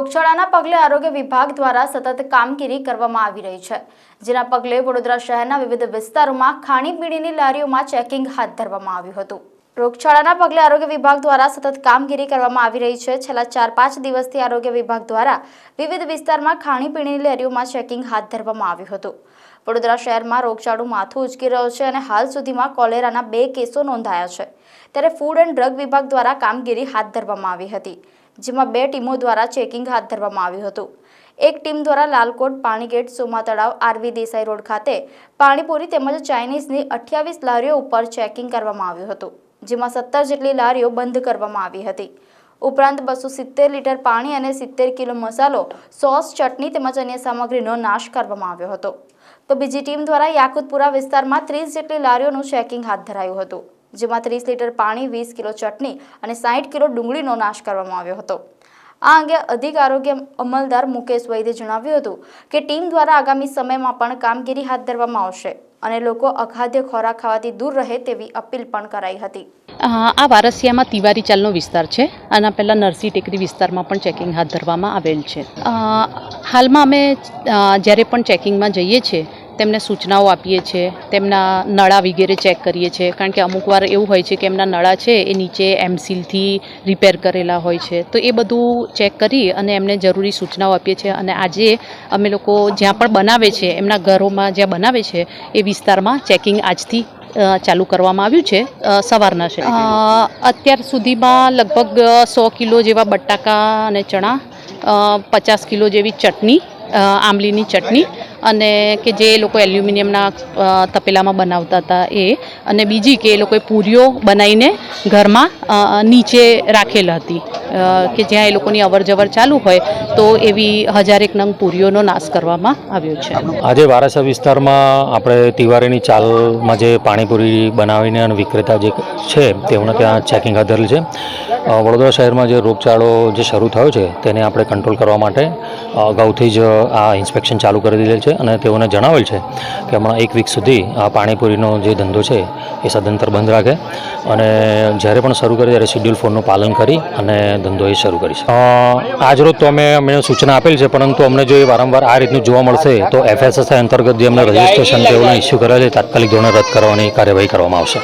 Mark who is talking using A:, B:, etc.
A: રોગચાળાના પગલે આરોગ્ય વિભાગ દ્વારા સતત કામગીરી કરવામાં આવી રહી છે, જેના પગલે વડોદરા શહેરના વિવિધ વિસ્તારોમાં ખાણીપીણીની લારીઓમાં ચેકિંગ હાથ ધરવામાં આવ્યું હતું। રોગચાળાના પગલે આરોગ્ય વિભાગ દ્વારા સતત કામગીરી કરવામાં આવી રહી છે। છેલ્લા 4-5 દિવસથી આરોગ્ય વિભાગ દ્વારા વિવિધ વિસ્તારમાં ખાણીપીણીની લારીઓમાં ચેકિંગ હાથ ધરવામાં આવ્યું હતું। વડોદરા શહેરમાં રોગચાળો માથું ઉંચકી રહ્યો છે અને હાલ સુધીમાં કોલેરાના 2 કેસો નોંધાયા છે, ત્યારે ફૂડ એન્ડ ડ્રગ વિભાગ દ્વારા કામગીરી હાથ ધરવામાં આવી હતી, જેમાં 2 ટીમો દ્વારા ચેકિંગ હાથ ધરવામાં આવ્યું હતું। એક ટીમ દ્વારા લાલકોટ, પાણીગેટ, સોમા તળાવ, આરવી દેસાઈ રોડ ખાતે પાણીપુરી તેમજ ચાઇનીઝની 28 લારીઓ ઉપર ચેકિંગ કરવામાં આવ્યું હતું, જેમાં 17 જેટલી લારીઓ બંધ કરવામાં આવી હતી। ઉપરાંત 270 લીટર પાણી અને 70 કિલો મસાલો, સોસ, ચટણી તેમજ અન્ય સામગ્રીનો નાશ કરવામાં આવ્યો હતો। તો બીજી ટીમ દ્વારા યાકુતપુરા વિસ્તારમાં 30 જેટલી લારીઓનું ચેકિંગ હાથ ધરાયું હતું, જેમાં 30 લીટર પાણી, 20 કિલો ચટણી અને 60 કિલો ડુંગળીનો નાશ કરવામાં આવ્યો હતો। આ અંગે અધિક આરોગ્ય અમલદાર મુકેશ વૈદ્યે જણાવ્યું હતું કે ટીમ દ્વારા આગામી સમયમાં પણ કામગીરી હાથ ધરવામાં આવશે અને લોકો અખાદ્ય ખોરાક ખાવાથી દૂર રહે તેવી અપીલ પણ કરાઈ હતી।
B: આ વારસિયામાં તિવારી ચાલનો વિસ્તાર છે। આના પહેલાં નરસી ટેકરી વિસ્તારમાં પણ ચેકિંગ હાથ ધરવામાં આવેલ છે। હાલમાં અમે જ્યારે પણ ચેકિંગમાં જઈએ છીએ તેમને સૂચનાઓ આપીએ છીએ, તેમના નળા વગેરે ચેક કરીએ છીએ, કારણ કે અમુક વાર એવું હોય છે કે એમના નળા છે એ નીચે એમસીલથી રિપેર કરેલા હોય છે, તો એ બધું ચેક કરી અને એમને જરૂરી સૂચનાઓ આપીએ છીએ। અને આજે અમે લોકો જ્યાં પણ બનાવે છે, એમના ઘરોમાં જ્યાં બનાવે છે એ વિસ્તારમાં ચેકિંગ આજથી ચાલુ કરવામાં આવ્યું છે સવારના છે। અત્યાર સુધીમાં લગભગ 100 કિલો જેવા બટાકા અને ચણા, 50 કિલો જેવી ચટણી, આંબલીની ચટણી, અને કે જે લોકો એલ્યુમિનિયમના તપેલામાં બનાવતા હતા એ, અને બીજી કે એ લોકોએ પૂરીઓ બનાવીને ઘરમાં નીચે રાખેલ હતી કે જ્યાં એ લોકોની અવરજવર ચાલુ હોય તો એવી 1001 નંગ પૂરીઓનો નાશ કરવામાં આવ્યો છે।
C: આજે વારાસા વિસ્તારમાં આપણે તિવારીની ચાલમાં જે પાણીપુરી બનાવીને અને વિક્રેતા જે છે તેઓને ત્યાં ચેકિંગ હાથ ધરેલ છે। વડોદરા શહેરમાં જે રોગચાળો જે શરૂ થયો છે તેને આપણે કંટ્રોલ કરવા માટે અગાઉથી જ આ ઇન્સ્પેક્શન ચાલુ કરી દીધેલ છે અને તેઓને જણાવેલ છે કે હમણાં 1 વીક સુધી આ પાણીપુરીનો જે ધંધો છે એ સદંતર બંધ રાખે અને જ્યારે પણ શરૂ કરે ત્યારે શેડ્યુલ 4નું પાલન કરી અને ધંધો એ શરૂ કરીશ। આજરોજ તો અમે સૂચના આપેલ છે, પરંતુ અમને જો એ વારંવાર આ રીતનું જોવા મળશે તો FSSAI અંતર્ગત જે અમને રજિસ્ટ્રેશન તેઓને ઇસ્યુ કરેલ છે તાત્કાલિક ધોરણે રદ કરવાની કાર્યવાહી કરવામાં આવશે।